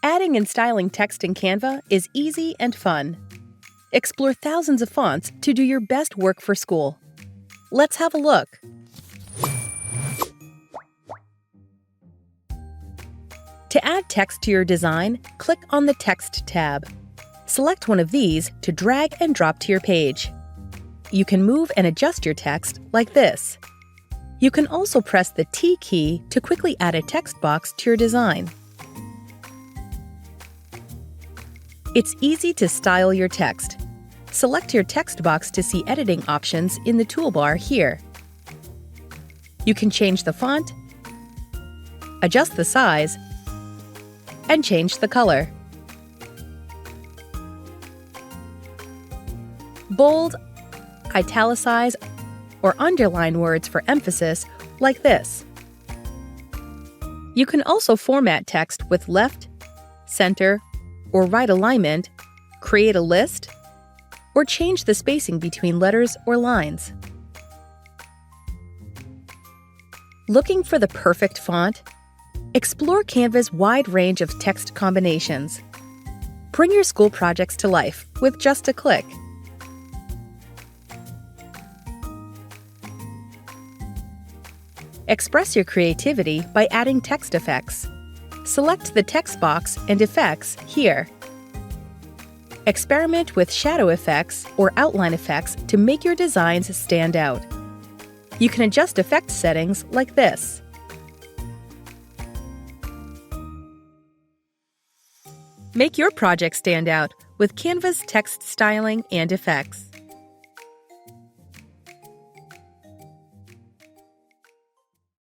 Adding and styling text in Canva is easy and fun. Explore thousands of fonts to do your best work for school. Let's have a look. To add text to your design, click on the Text tab. Select one of these to drag and drop to your page. You can move and adjust your text like this. You can also press the T key to quickly add a text box to your design. It's easy to style your text. Select your text box to see editing options in the toolbar here. You can change the font, adjust the size, and change the color. Bold, italicize, or underline words for emphasis like this. You can also format text with left, center, or right alignment, create a list, or change the spacing between letters or lines. Looking for the perfect font? Explore Canva's wide range of text combinations. Bring your school projects to life with just a click. Express your creativity by adding text effects. Select the text box and effects here. Experiment with shadow effects or outline effects to make your designs stand out. You can adjust effect settings like this. Make your project stand out with Canva's text styling and effects.